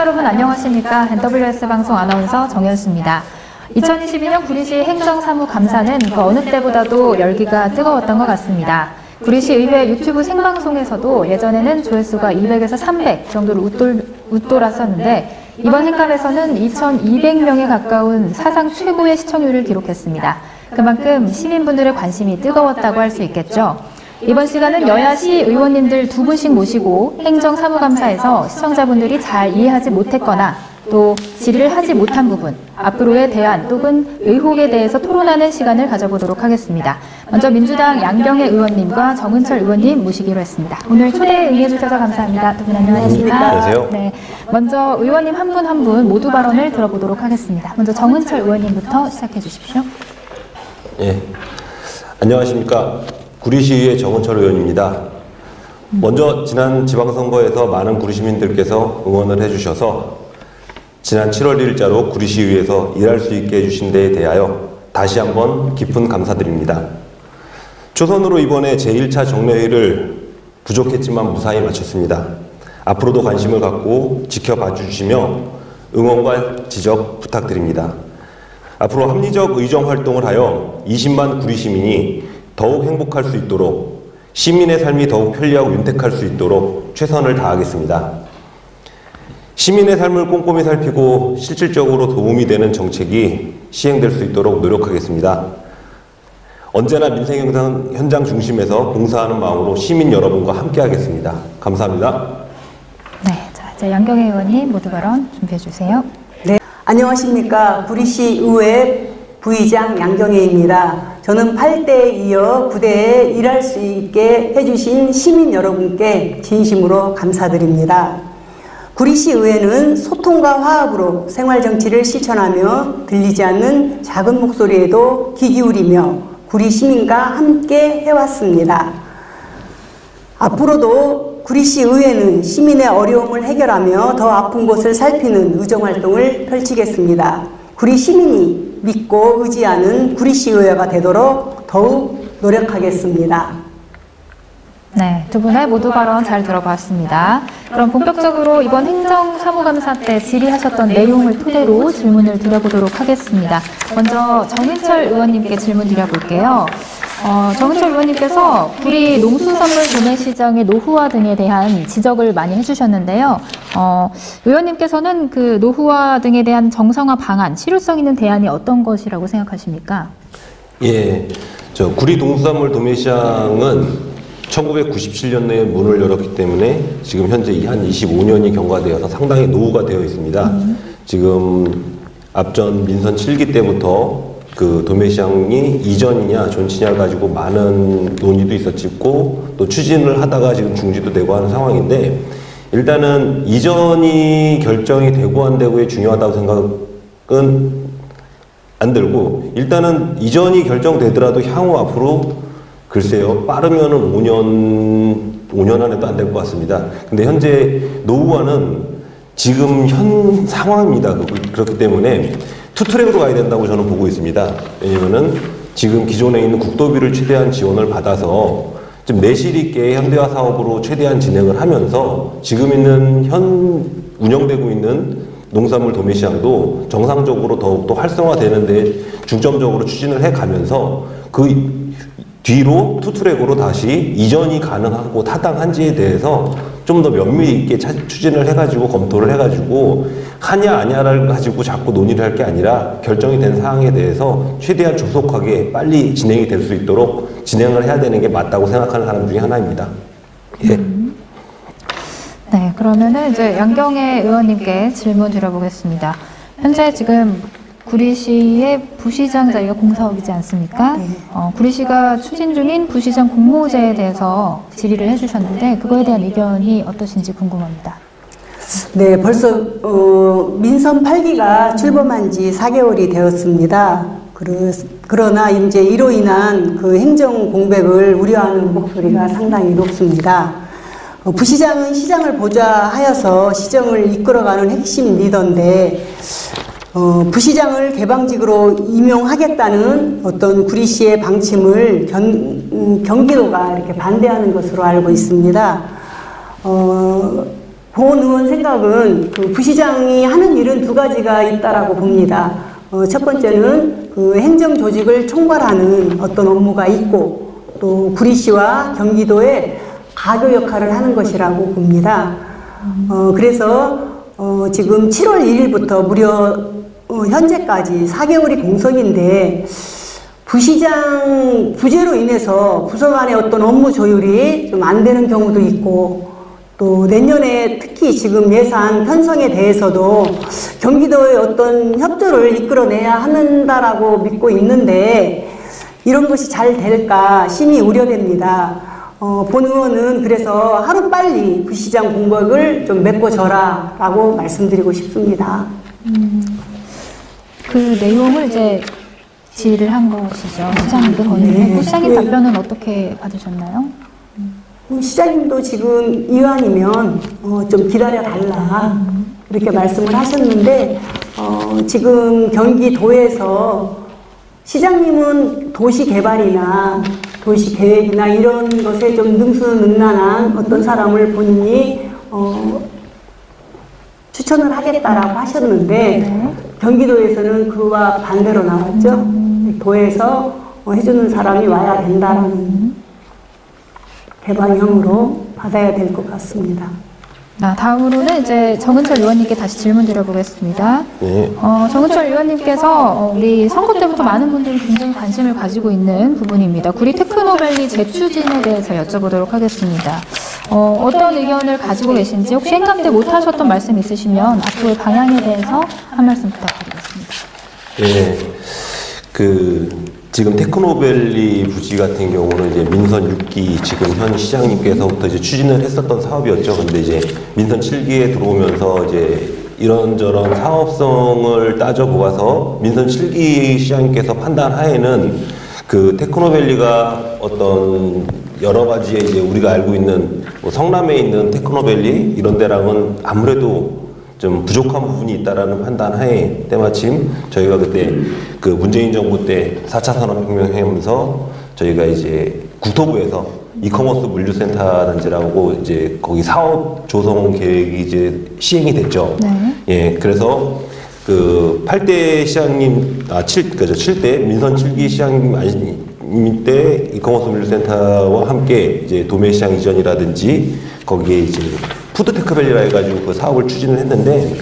여러분 안녕하십니까? NWS 방송 아나운서 정현수입니다. 2022년 구리시 행정사무감사는 그 어느 때보다도 열기가 뜨거웠던 것 같습니다. 구리시 의회 유튜브 생방송에서도 예전에는 조회수가 200에서 300 정도로 웃돌았었는데 이번 행감에서는 2,200명에 가까운 사상 최고의 시청률을 기록했습니다. 그만큼 시민분들의 관심이 뜨거웠다고 할 수 있겠죠. 이번 시간은 여야시 의원님들 두 분씩 모시고 행정사무감사에서 시청자분들이 잘 이해하지 못했거나 또 질의를 하지 못한 부분, 앞으로의 대안 또는 의혹에 대해서 토론하는 시간을 가져보도록 하겠습니다. 먼저 민주당 양경혜 의원님과 정은철 의원님 모시기로 했습니다. 오늘 초대에 응해주셔서 감사합니다. 두 분 안녕하십니까? 안녕하세요. 네, 먼저 의원님 한 분 한 분 모두 발언을 들어보도록 하겠습니다. 먼저 정은철 의원님부터 시작해 주십시오. 예, 안녕하십니까? 구리시의회 정은철 의원입니다. 먼저 지난 지방선거에서 많은 구리시민들께서 응원을 해주셔서 지난 7월 1일자로 구리시의회에서 일할 수 있게 해주신 데에 대하여 다시 한번 깊은 감사드립니다. 초선으로 이번에 제1차 정례회를 부족했지만 무사히 마쳤습니다. 앞으로도 관심을 갖고 지켜봐 주시며 응원과 지적 부탁드립니다. 앞으로 합리적 의정 활동을 하여 20만 구리시민이 더욱 행복할 수 있도록 시민의 삶이 더욱 편리하고 윤택할 수 있도록 최선을 다하겠습니다. 시민의 삶을 꼼꼼히 살피고 실질적으로 도움이 되는 정책이 시행될 수 있도록 노력하겠습니다. 언제나 민생 현장 중심에서 봉사하는 마음으로 시민 여러분과 함께 하겠습니다. 감사합니다. 네, 자, 이제 양경혜 의원님 모두 발언 준비해 주세요. 네, 안녕하십니까. 구리시 의회 부의장 양경혜입니다. 저는 8대에 이어 9대에 일할 수 있게 해주신 시민 여러분께 진심으로 감사드립니다. 구리시 의회는 소통과 화합으로 생활정치를 실천하며 들리지 않는 작은 목소리에도 귀 기울이며 구리 시민과 함께 해왔습니다. 앞으로도 구리시 의회는 시민의 어려움을 해결하며 더 아픈 곳을 살피는 의정활동을 펼치겠습니다. 구리 시민이 믿고 의지하는 구리시 의회가 되도록 더욱 노력하겠습니다. 네, 두 분의 모두 발언 잘 들어봤습니다. 그럼 본격적으로 이번 행정사무감사 때 질의하셨던 내용을 토대로 질문을 드려보도록 하겠습니다. 먼저 정은철 의원님께 질문 드려볼게요. 정은철 의원님께서 구리 농수산물 도매시장의 노후화 등에 대한 지적을 많이 해주셨는데요. 의원님께서는 그 노후화 등에 대한 정상화 방안, 실효성 있는 대안이 어떤 것이라고 생각하십니까? 예, 구리 농수산물 도매시장은 1997년에 문을 열었기 때문에 지금 현재 한 25년이 경과되어서 상당히 노후가 되어 있습니다. 지금 앞전 민선 7기 때부터 그 도매시장이 이전이냐 존치냐를 가지고 많은 논의도 있었고 또 추진을 하다가 지금 중지도 되고 하는 상황인데 일단은 이전이 결정이 되고 안 되고에 중요하다고 생각은 안 들고 일단은 이전이 결정되더라도 향후 앞으로 글쎄요, 빠르면은 5년 안에도 안 될 것 같습니다. 근데 현재 노후화는 지금 현 상황입니다. 그렇기 때문에 투트랙으로 가야 된다고 저는 보고 있습니다. 왜냐면은 지금 기존에 있는 국도비를 최대한 지원을 받아서 좀 내실 있게 현대화 사업으로 최대한 진행을 하면서 지금 있는 운영되고 있는 농산물 도매시장도 정상적으로 더욱더 활성화되는데 중점적으로 추진을 해가면서 그 뒤로 투트랙으로 다시 이전이 가능하고 타당한지에 대해서 좀 더 면밀히 있게 추진을 해가지고 검토를 해가지고 하냐 아냐를 가지고 자꾸 논의를 할 게 아니라 결정이 된 사항에 대해서 최대한 조속하게 빨리 진행이 될 수 있도록 진행을 해야 되는 게 맞다고 생각하는 사람 중에 하나입니다. 예. 네, 그러면은 이제 양경혜 의원님께 질문 드려보겠습니다. 현재 지금 구리시의 부시장 자리가 공사업이지 않습니까? 네. 구리시가 추진 중인 부시장 공모제에 대해서 질의를 해주셨는데 그거에 대한 의견이 어떠신지 궁금합니다. 네, 벌써 민선 8기가 출범한 지 4개월이 되었습니다. 그러나 이제 이로 인한 그 행정 공백을 우려하는 목소리가 상당히 높습니다. 부시장은 시장을 보좌하여서 시정을 이끌어가는 핵심 리더인데 부시장을 개방직으로 임용하겠다는 어떤 구리시의 방침을 경기도가 이렇게 반대하는 것으로 알고 있습니다. 본 의원 생각은 그 부시장이 하는 일은 두 가지가 있다라고 봅니다. 첫 번째는 그 행정 조직을 총괄하는 어떤 업무가 있고, 또 구리시와 경기도의 가교 역할을 하는 것이라고 봅니다. 그래서 지금 7월 1일부터 무려 현재까지 4개월이 공석인데, 부시장 부재로 인해서 부서 간의 어떤 업무 조율이 좀 안 되는 경우도 있고, 또 내년에 특히 지금 예산 편성에 대해서도 경기도의 어떤 협조를 이끌어내야 한다라고 믿고 있는데, 이런 것이 잘 될까 심히 우려됩니다. 본 의원은 그래서 하루빨리 부시장 공백을 좀 메꿔줘라 라고 말씀드리고 싶습니다. 그 내용을 이제 질의를 한 것이죠. 시장님께 건의를. 시장님 답변은 어떻게 받으셨나요? 시장님도 지금 이왕이면 좀 기다려달라 이렇게 말씀을 하셨는데, 지금 경기도에서 시장님은 도시개발이나 도시계획이나 이런 것에 좀 능수능란한 어떤 사람을 본인이 추천을 하겠다라고 하셨는데, 경기도에서는 그와 반대로 나왔죠. 도에서 해주는 사람이 와야 된다라는 개방형으로 받아야 될 것 같습니다. 다음으로는 이제 정은철 의원님께 다시 질문 드려보겠습니다. 네. 정은철 의원님께서 우리 선거 때부터 많은 분들이 굉장히 관심을 가지고 있는 부분입니다. 구리 테크노밸리 재추진에 대해서 여쭤보도록 하겠습니다. 어떤 의견을 가지고 계신지, 혹시 행감대 못하셨던 말씀 있으시면 앞으로의 방향에 대해서 한 말씀 부탁드리겠습니다. 네. 지금 테크노밸리 부지 같은 경우는 이제 민선 6기 지금 현 시장님께서부터 이제 추진을 했었던 사업이었죠. 근데 이제 민선 7기에 들어오면서 이제 이런저런 사업성을 따져보아서 민선 7기 시장님께서 판단하에는 그 테크노밸리가 어떤 여러 가지의 이제 우리가 알고 있는 뭐 성남에 있는 테크노밸리 이런 데랑은 아무래도 좀 부족한 부분이 있다라는 판단하에 때마침 저희가 그때 그 문재인 정부 때 4차 산업혁명 하면서 저희가 이제 국토부에서 이커머스 물류센터단지라고 이제 거기 사업 조성 계획이 이제 시행이 됐죠. 네. 예, 그래서 그 8대 시장님, 7대 민선 7기 시장님 때 이커머스 물류센터와 함께 이제 도매시장 이전이라든지 거기에 이제 푸드테크밸리라 해가지고 그 사업을 추진을 했는데,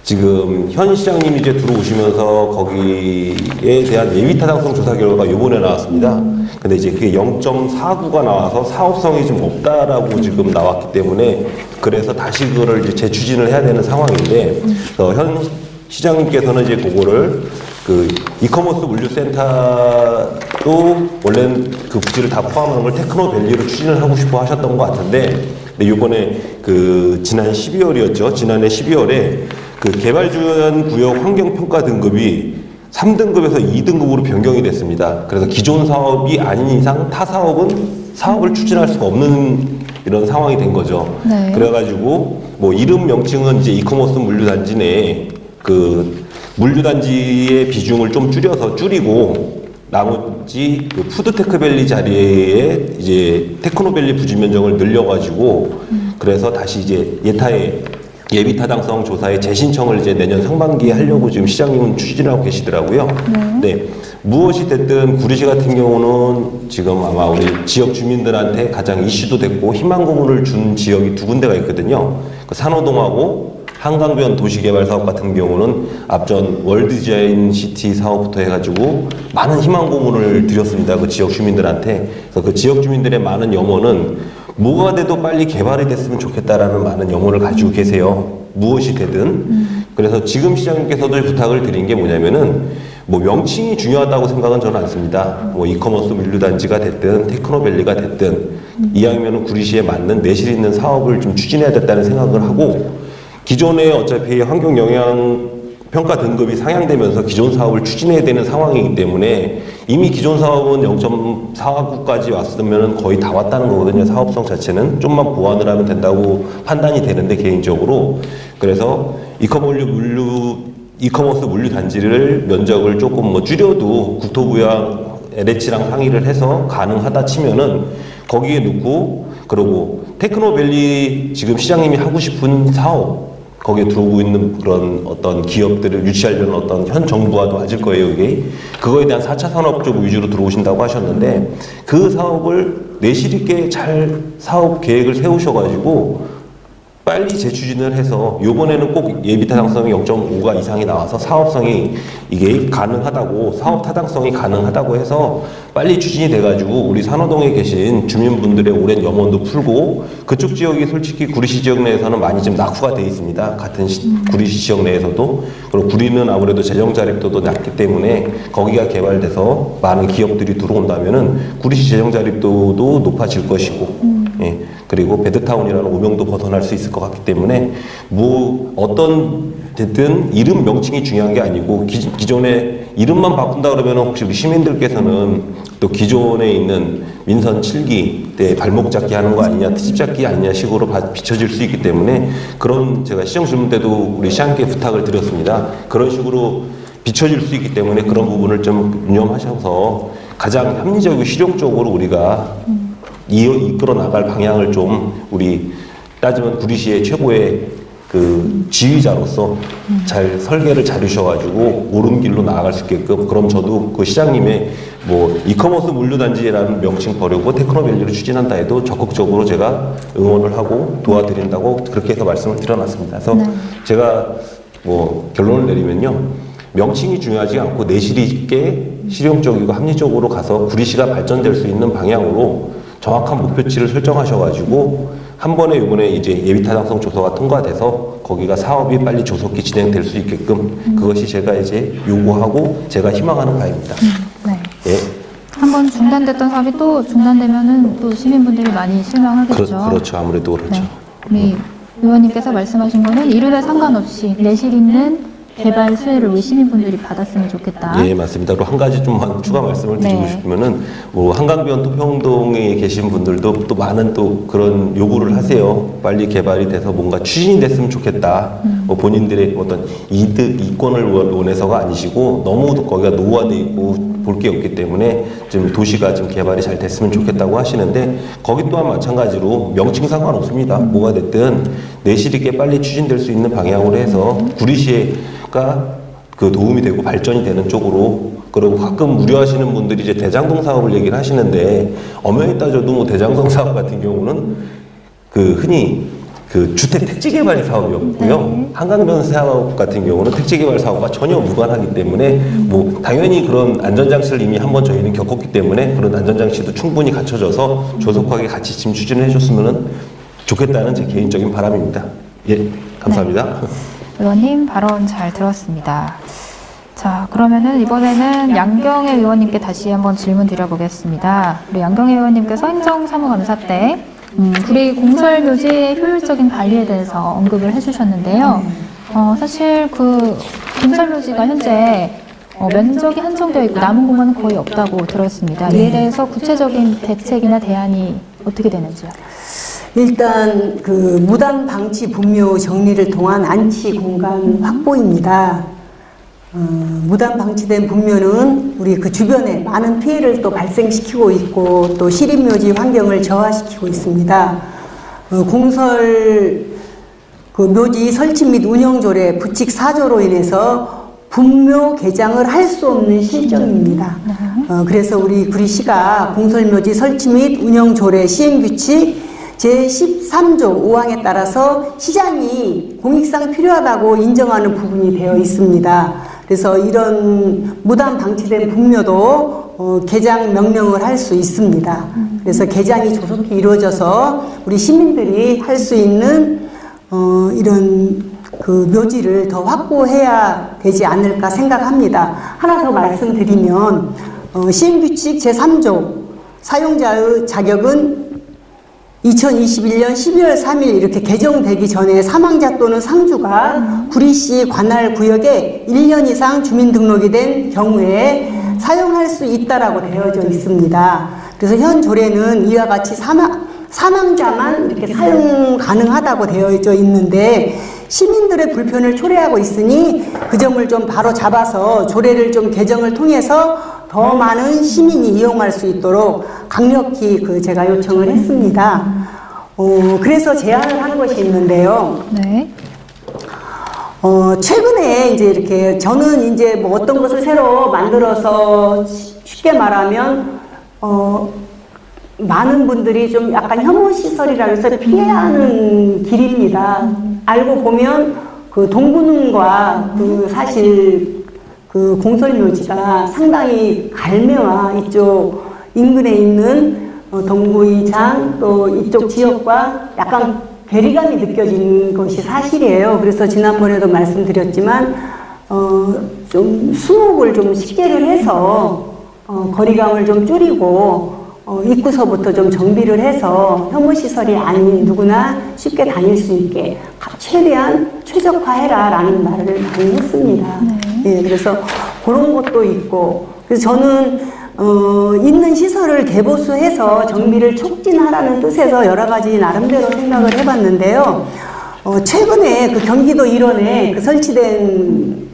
지금 현 시장님이 이제 들어오시면서 거기에 대한 예비타당성 조사 결과가 요번에 나왔습니다. 근데 이제 그게 0.49가 나와서 사업성이 좀 없다라고 지금 나왔기 때문에, 그래서 다시 그거를 이제 재추진을 해야 되는 상황인데, 현 시장님께서는 이제 그거를 그 이커머스 물류센터도 원래는 그 부지를 다 포함하는 걸 테크노밸리로 추진을 하고 싶어 하셨던 것 같은데, 근데 이번에 그 지난 12월이었죠. 지난해 12월에 그 개발주연 구역 환경평가 등급이 3등급에서 2등급으로 변경이 됐습니다. 그래서 기존 사업이 아닌 이상 타 사업을 추진할 수가 없는 이런 상황이 된 거죠. 네. 그래가지고 뭐 이름 명칭은 이제 이커머스 물류단지 내에 그 물류단지의 비중을 좀 줄이고 나머지 그 푸드테크밸리 자리에 이제 테크노밸리 부지 면적을 늘려가지고 그래서 다시 이제 예비타당성 조사에 재신청을 이제 내년 상반기에 하려고 지금 시장님은 추진하고 계시더라고요. 네. 무엇이 됐든 구리시 같은 경우는 지금 아마 우리 지역 주민들한테 가장 이슈도 됐고 희망 고문을 준 지역이 두 군데가 있거든요. 그 산호동하고 한강변 도시개발 사업 같은 경우는 앞전 월드디자인 시티 사업부터 해가지고 많은 희망 고문을 드렸습니다. 그 지역 주민들한테. 그래서 그 지역 주민들의 많은 염원은 뭐가 돼도 빨리 개발이 됐으면 좋겠다라는 많은 염원을 가지고 계세요. 무엇이 되든. 그래서 지금 시장님께서도 부탁을 드린 게 뭐냐면은 뭐 명칭이 중요하다고 생각은 저는 않습니다. 뭐 이커머스 물류단지가 됐든 테크노밸리가 됐든 이왕이면은 구리시에 맞는 내실 있는 사업을 좀 추진해야 됐다는 생각을 하고, 기존에 어차피 환경 영향 평가 등급이 상향되면서 기존 사업을 추진해야 되는 상황이기 때문에 이미 기존 사업은 0.49까지 왔으면 거의 다 왔다는 거거든요. 사업성 자체는 좀만 보완을 하면 된다고 판단이 되는데 개인적으로. 그래서 이커머스 물류 단지를 면적을 조금 뭐 줄여도 국토부랑 LH랑 상의를 해서 가능하다 치면은 거기에 넣고, 그리고 테크노밸리 지금 시장님이 하고 싶은 사업, 거기에 들어오고 있는 그런 어떤 기업들을 유치하려는 어떤 현 정부와도 맞을 거예요, 이게. 그거에 대한 4차 산업 쪽 위주로 들어오신다고 하셨는데, 그 사업을 내실 있게 잘 사업 계획을 세우셔가지고, 빨리 재추진을 해서, 요번에는 꼭 예비 타당성이 0.5가 이상이 나와서 사업성이 이게 가능하다고, 사업 타당성이 가능하다고 해서 빨리 추진이 돼가지고 우리 산호동에 계신 주민분들의 오랜 염원도 풀고, 그쪽 지역이 솔직히 구리시 지역 내에서는 많이 좀 낙후가 돼 있습니다. 같은 구리시 지역 내에서도. 그리고 구리는 아무래도 재정 자립도도 낮기 때문에 거기가 개발돼서 많은 기업들이 들어온다면은 구리시 재정 자립도도 높아질 것이고, 예. 그리고 배드타운이라는 오명도 벗어날 수 있을 것 같기 때문에, 뭐 어떤 됐든 이름 명칭이 중요한 게 아니고, 기존에 이름만 바꾼다 그러면 혹시 우리 시민들께서는 또 기존에 있는 민선 7기 때 발목 잡기 하는 거 아니냐, 트집 잡기 아니냐 식으로 비춰질 수 있기 때문에, 그런 제가 시정 질문 때도 우리 시장께 부탁을 드렸습니다. 그런 식으로 비춰질 수 있기 때문에 그런 부분을 좀 유념하셔서 가장 합리적이고 실용적으로 우리가 이끌어 나갈 방향을 좀, 우리 따지면 구리시의 최고의 그 지휘자로서 잘 설계를 잘 해주셔가지고 옳은 길로 나아갈 수 있게끔, 그럼 저도 그 시장님의 뭐 이커머스 물류단지라는 명칭 버리고 테크노밸리를 추진한다 해도 적극적으로 제가 응원을 하고 도와드린다고 그렇게 해서 말씀을 드려놨습니다. 그래서 제가 뭐 결론을 내리면요, 명칭이 중요하지 않고 내실 있게 실용적이고 합리적으로 가서 구리시가 발전될 수 있는 방향으로 정확한 목표치를 설정하셔가지고 한 번에 이번에 이제 예비타당성 조서가 통과돼서 거기가 사업이 빨리 조속히 진행될 수 있게끔, 그것이 제가 이제 요구하고 제가 희망하는 바입니다. 네. 예. 한번 중단됐던 사업이 또 중단되면은 또 시민분들이 많이 실망하겠죠. 그렇죠. 아무래도 그렇죠. 네. 우리 의원님께서 말씀하신 거는 이름에 상관없이 내실 있는 개발 수혜를 우리 시민분들이 받았으면 좋겠다. 예, 맞습니다. 그리고 한 가지 좀 추가 말씀을 드리고 싶으면은, 뭐 한강변 토평동에 계신 분들도 또 많은 또 그런 요구를 하세요. 빨리 개발이 돼서 뭔가 추진이 됐으면 좋겠다. 뭐 본인들의 어떤 이권을 원해서가 아니시고, 너무 거기가 노후화돼 있고 볼 게 없기 때문에 좀 도시가 좀 개발이 잘 됐으면 좋겠다고 하시는데, 거기 또한 마찬가지로 명칭 상관없습니다. 뭐가 됐든 내실 있게 빨리 추진될 수 있는 방향으로 해서 구리시가 그 도움이 되고 발전이 되는 쪽으로. 그리고 가끔 우려하시는 분들이 이제 대장동 사업을 얘기를 하시는데, 엄연히 따져도 뭐 대장동 사업 같은 경우는 그 흔히 그 주택 택지 개발 사업이었고요. 한강변 사업 같은 경우는 택지 개발 사업과 전혀 무관하기 때문에, 뭐 당연히 그런 안전장치를 이미 한번 저희는 겪었기 때문에 그런 안전장치도 충분히 갖춰져서 조속하게 같이 지금 추진을 해줬으면 좋겠다는 제 개인적인 바람입니다. 예, 감사합니다. 네. 의원님 발언 잘 들었습니다. 자, 그러면은 이번에는 양경애 의원님께 다시 한번 질문 드려보겠습니다. 우리 양경애 의원님께서 행정사무감사 때 구리 공설묘지의 효율적인 관리에 대해서 언급을 해주셨는데요. 사실 그 공설묘지가 현재 면적이 한정되어 있고 남은 공간은 거의 없다고 들었습니다. 이에 대해서 구체적인 대책이나 대안이 어떻게 되는지요? 일단 그 무단 방치 분묘 정리를 통한 안치 공간 확보입니다. 무단 방치된 분묘는 우리 그 주변에 많은 피해를 또 발생시키고 있고, 또 시립묘지 환경을 저하시키고 있습니다. 공설 그 묘지 설치 및 운영조례 부칙 4조로 인해서 분묘 개장을 할 수 없는 실정입니다. 그래서 우리 구리시가 공설묘지 설치 및 운영조례 시행규칙 제13조 5항에 따라서 시장이 공익상 필요하다고 인정하는 부분이 되어 있습니다. 그래서 이런 무단 방치된 분묘도 개장 명령을 할 수 있습니다. 그래서 개장이 조속히 이루어져서 우리 시민들이 할 수 있는 이런 그 묘지를 더 확보해야 되지 않을까 생각합니다. 하나 더 말씀드리면, 시행규칙 제3조 사용자의 자격은 2021년 12월 3일 이렇게 개정되기 전에 사망자 또는 상주가 구리시 관할 구역에 1년 이상 주민등록이 된 경우에 사용할 수 있다라고 되어져 있습니다. 그래서 현 조례는 이와 같이 사망자만 이렇게 사용 가능하다고 되어져 있는데, 시민들의 불편을 초래하고 있으니 그 점을 좀 바로 잡아서 조례를 좀 개정을 통해서 더 많은 시민이 이용할 수 있도록 강력히 제가 요청을 했습니다. 그래서 제안을 한 것이 있는데요. 네. 최근에 이제 이렇게 저는 이제 뭐 어떤 것을 새로 만들어서 쉽게 말하면 많은 분들이 좀 약간 혐오시설이라고 해서 피해하는 길입니다. 알고 보면 그 동구릉과 사실 공설묘지가 상당히 갈매와 이쪽 인근에 있는 동구이장 또 이쪽 지역과 약간 괴리감이 느껴진 것이 사실이에요. 그래서 지난번에도 말씀드렸지만 좀 수목을 좀 식재를 해서 거리감을 좀 줄이고 입구서부터 좀 정비를 해서 혐오시설이 아닌 누구나 쉽게 다닐 수 있게 최대한 최적화해라라는 말을 많이 했습니다. 네, 그래서 그런 것도 있고, 그래서 저는 있는 시설을 대보수해서 정비를 촉진하라는 뜻에서 여러 가지 나름대로 생각을 해봤는데요. 최근에 경기도 일원에 설치된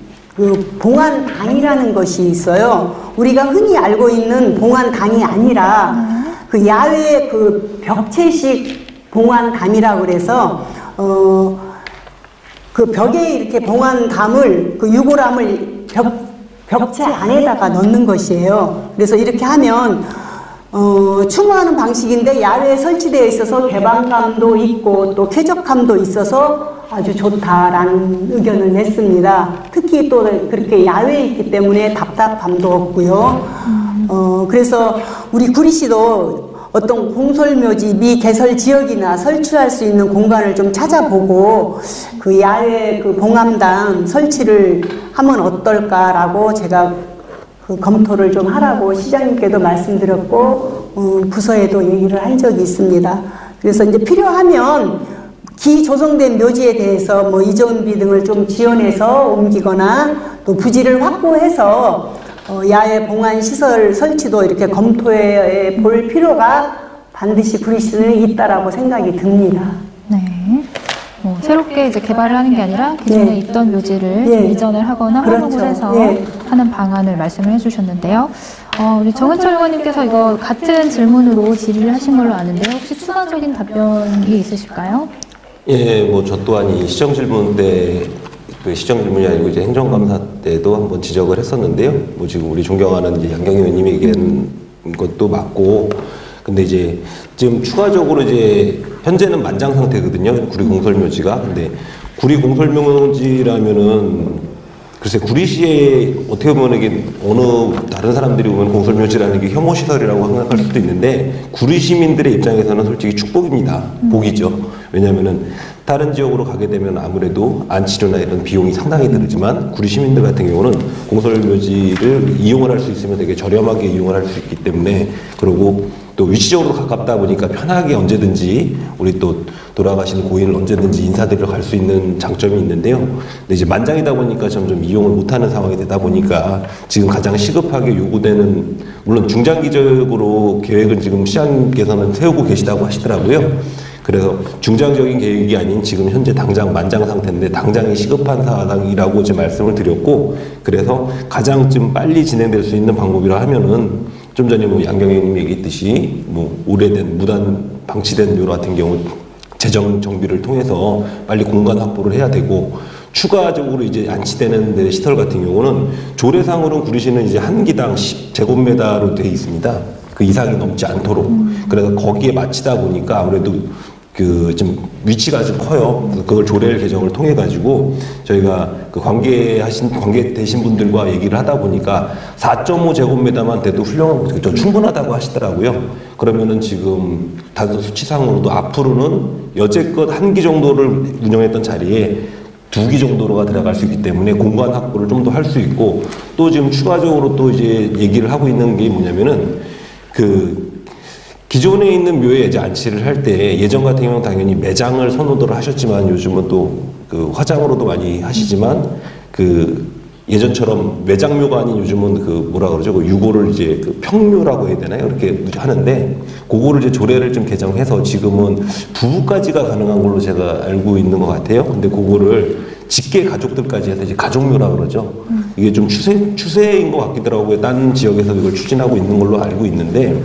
봉안당이라는 것이 있어요. 우리가 흔히 알고 있는 봉안당이 아니라 야외 벽체식 봉안담이라고 그래서 벽에 이렇게 봉안담을 유골함을 벽체 안에다가 넣는 것이에요. 그래서 이렇게 하면 추모하는 방식인데 야외에 설치되어 있어서 개방감도 있고 또 쾌적함도 있어서 아주 좋다라는 의견을 냈습니다. 특히 또 그렇게 야외에 있기 때문에 답답함도 없고요. 그래서 우리 구리시도 어떤 공설묘지 미개설 지역이나 설치할 수 있는 공간을 좀 찾아보고 야외 봉암당 설치를 하면 어떨까라고 제가 검토를 좀 하라고 시장님께도 말씀드렸고 부서에도 얘기를 한 적이 있습니다. 그래서 이제 필요하면 기조성된 묘지에 대해서 뭐 이전비 등을 좀 지원해서 옮기거나 또 부지를 확보해서 야외 봉안 시설 설치도 이렇게 검토해 볼 필요가 반드시 구리시는 있다라고 생각이 듭니다. 네. 새롭게 이제 개발을 하는 게 아니라 기존에 예. 있던 묘지를 예. 이전을 하거나 그렇죠. 활용을 해서 예. 하는 방안을 말씀을 해주셨는데요. 우리 정은철 의원님께서 이거 같은 질문으로 질의를 하신 걸로 아는데요. 혹시 추가적인 답변이 있으실까요? 예, 뭐 저 또한 이 시정 질문 때 시정 질문이 아니고 이제 행정감사 때도 한번 지적을 했었는데요. 뭐 지금 우리 존경하는 이제 양경 의원님이 얘기한 것도 맞고, 근데 이제 지금 추가적으로 이제 현재는 만장 상태거든요. 구리 공설묘지가. 근데 구리 공설묘지라면은 글쎄 구리시에 어떻게 보면 이게 어느 다른 사람들이 보면 공설묘지라는 게 혐오시설이라고 생각할 수도 있는데 구리 시민들의 입장에서는 솔직히 축복입니다. 복이죠. 왜냐하면은 다른 지역으로 가게 되면 아무래도 안치료나 이런 비용이 상당히 들지만 구리 시민들 같은 경우는 공설묘지를 이용을 할 수 있으면 되게 저렴하게 이용을 할 수 있기 때문에, 그리고 또 위치적으로 가깝다 보니까 편하게 언제든지 우리 또 돌아가신 고인을 언제든지 인사드리러 갈 수 있는 장점이 있는데요. 근데 이제 만장이다 보니까 점점 이용을 못하는 상황이 되다 보니까 지금 가장 시급하게 요구되는, 물론 중장기적으로 계획을 지금 시장님께서는 세우고 계시다고 하시더라고요. 그래서 중장적인 계획이 아닌 지금 현재 당장 만장 상태인데 당장이 시급한 사항이라고 이제 말씀을 드렸고, 그래서 가장 좀 빨리 진행될 수 있는 방법이라 하면은 좀 전에 뭐 양경영님이 얘기했듯이 뭐 오래된 무단 방치된 묘 같은 경우 재정 정비를 통해서 빨리 공간 확보를 해야 되고, 추가적으로 이제 안치되는 데 시설 같은 경우는 조례상으로는 구리시는 이제 한 기당 10제곱미터로 되어 있습니다. 그 이상이 넘지 않도록. 그래서 거기에 맞추다 보니까 아무래도 좀 위치가 좀 커요. 그걸 조례 개정을 통해 가지고 저희가 관계되신 분들과 얘기를 하다 보니까 4.5제곱미터만 돼도 훌륭하고 충분하다고 하시더라고요. 그러면은 지금 단서 수치상으로도 앞으로는 여태껏 한 기 정도를 운영했던 자리에 2기 정도로가 들어갈 수 있기 때문에 공간 확보를 좀 더 할 수 있고, 또 지금 추가적으로 또 이제 얘기를 하고 있는 게 뭐냐면은 기존에 있는 묘에 이제 안치를 할 때 예전 같은 경우는 당연히 매장을 선호도를 하셨지만 요즘은 또 화장으로도 많이 하시지만 예전처럼 매장묘가 아닌 요즘은 뭐라 그러죠? 유골을 이제 평묘라고 해야 되나요? 이렇게 하는데 그거를 이제 조례를 좀 개정해서 지금은 부부까지가 가능한 걸로 제가 알고 있는 것 같아요. 근데 그거를 직계 가족들까지 해서 이제 가족묘라 그러죠. 이게 좀 추세인 것 같기도 하고요. 다른 지역에서 이걸 추진하고 있는 걸로 알고 있는데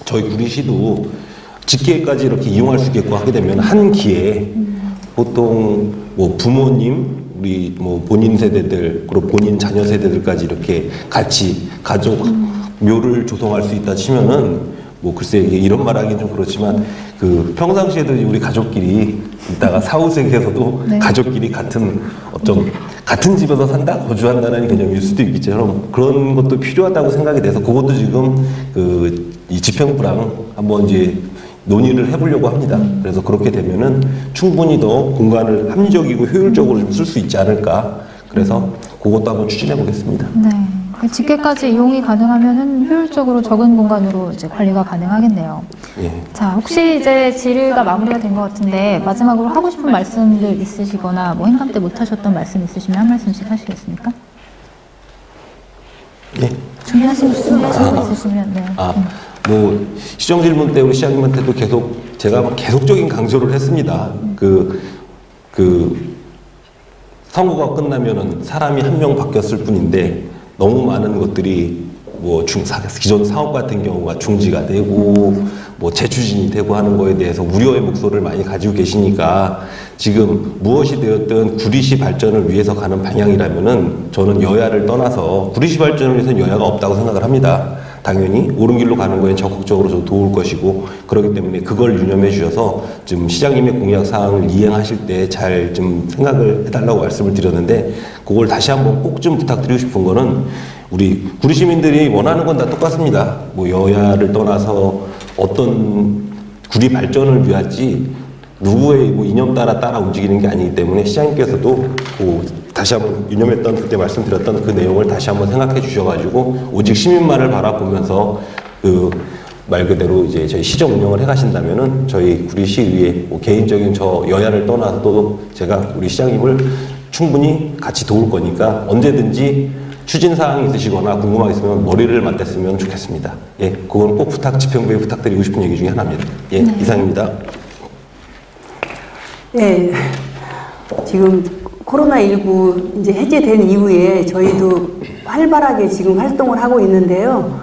저희 구리시도 직계까지 이렇게 이용할 수 있게끔 하게 되면 한 기에 보통 뭐 부모님, 우리 뭐 본인 세대들, 그리고 본인 자녀 세대들까지 이렇게 같이 가족 묘를 조성할 수 있다 치면은 뭐 글쎄 이게 이런 말하기는 좀 그렇지만 그 평상시에도 우리 가족끼리 있다가 사후세계에서도 네. 가족끼리 같은 같은 집에서 산다 거주한다는 개념일 수도 있겠죠. 그런 것도 필요하다고 생각이 돼서 그것도 지금 이 집행부랑 한번 이제 논의를 해보려고 합니다. 그래서 그렇게 되면은 충분히 더 공간을 합리적이고 효율적으로 좀 쓸 수 있지 않을까. 그래서 그것도 한번 추진해 보겠습니다. 네. 직계까지 이용이 가능하면은 효율적으로 적은 공간으로 이제 관리가 가능하겠네요. 예. 자, 혹시 이제 질의가 마무리가 된 것 같은데 마지막으로 하고 싶은 말씀들 있으시거나 뭐 행감 때 못하셨던 말씀 있으시면 한 말씀씩 하시겠습니까? 예. 준비하신 거 있으시면 네. 뭐 시정 질문 때 우리 시장님한테도 제가 계속적인 강조를 했습니다. 선거가 끝나면은 사람이 한 명 바뀌었을 뿐인데 너무 많은 것들이 뭐 기존 사업 같은 경우가 중지가 되고 뭐 재추진이 되고 하는 거에 대해서 우려의 목소리를 많이 가지고 계시니까 지금 무엇이 되었든 구리시 발전을 위해서 가는 방향이라면은 저는 여야를 떠나서 구리시 발전을 위해서는 여야가 없다고 생각을 합니다. 당연히 옳은 길로 가는 거에 적극적으로 저 도울 것이고 그렇기 때문에 그걸 유념해 주셔서 지금 시장님의 공약 사항을 이행하실 때 잘 좀 생각을 해달라고 말씀을 드렸는데 그걸 다시 한번 꼭 좀 부탁드리고 싶은 거는 우리 구리 시민들이 원하는 건 다 똑같습니다. 뭐 여야를 떠나서 어떤 구리 발전을 위하지 누구의 뭐 이념 따라 움직이는 게 아니기 때문에 시장님께서도 다시 한번 유념했던 그때 말씀드렸던 그 내용을 다시 한번 생각해 주셔가지고 오직 시민만을 바라보면서 말 그대로 이제 저희 시정 운영을 해가신다면은 저희 구리시의회 뭐 개인적인 저 여야를 떠나서 제가 우리 시장님을 충분히 같이 도울 거니까 언제든지 추진 사항이 있으시거나 궁금한 게 있으면 머리를 맞댔으면 좋겠습니다. 예, 그건 꼭 집행부에 부탁드리고 싶은 얘기 중에 하나입니다. 예, 네. 이상입니다. 네, 지금 코로나19 이제 해제된 이후에 저희도 활발하게 지금 활동을 하고 있는데요.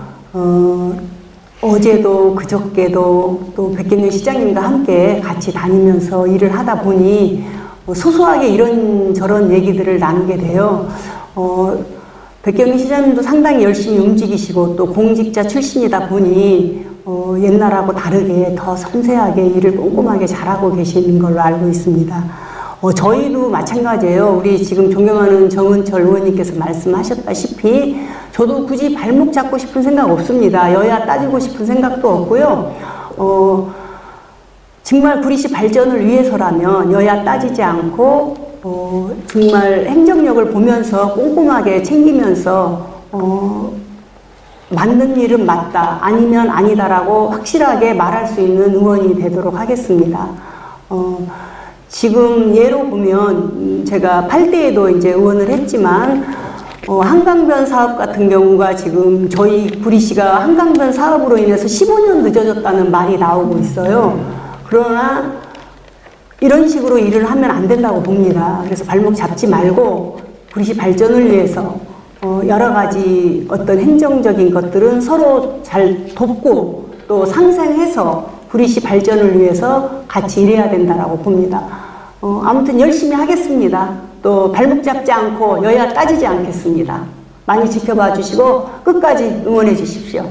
어제도 그저께도 또 백경윤 시장님과 함께 같이 다니면서 일을 하다 보니 소소하게 이런저런 얘기들을 나누게 돼요. 백경윤 시장님도 상당히 열심히 움직이시고 또 공직자 출신이다 보니 옛날하고 다르게 더 섬세하게 일을 꼼꼼하게 잘하고 계시는 걸로 알고 있습니다. 저희도 마찬가지예요. 우리 지금 존경하는 정은철 의원님께서 말씀하셨다시피 저도 굳이 발목 잡고 싶은 생각 없습니다. 여야 따지고 싶은 생각도 없고요. 정말 구리시 발전을 위해서라면 여야 따지지 않고 정말 행정력을 보면서 꼼꼼하게 챙기면서 맞는 일은 맞다, 아니면 아니다라고 확실하게 말할 수 있는 의원이 되도록 하겠습니다. 지금 예로 보면 제가 8대에도 이제 의원을 했지만 한강변 사업 같은 경우가 지금 저희 구리시가 한강변 사업으로 인해서 15년 늦어졌다는 말이 나오고 있어요. 그러나 이런 식으로 일을 하면 안 된다고 봅니다. 그래서 발목 잡지 말고 구리시 발전을 위해서 여러 가지 어떤 행정적인 것들은 서로 잘 돕고 또 상생해서 구리시 발전을 위해서 같이 일해야 된다라고 봅니다. 아무튼 열심히 하겠습니다. 또 발목 잡지 않고 여야 따지지 않겠습니다. 많이 지켜봐 주시고 끝까지 응원해 주십시오.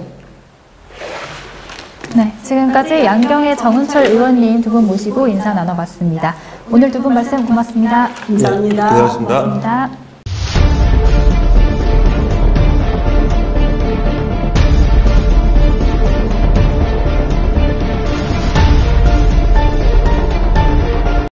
네, 지금까지 양경의 정은철 의원님 두 분 모시고 인사 나눠봤습니다. 오늘 두 분 말씀 고맙습니다. 감사합니다. 네, 고맙습니다. 고맙습니다.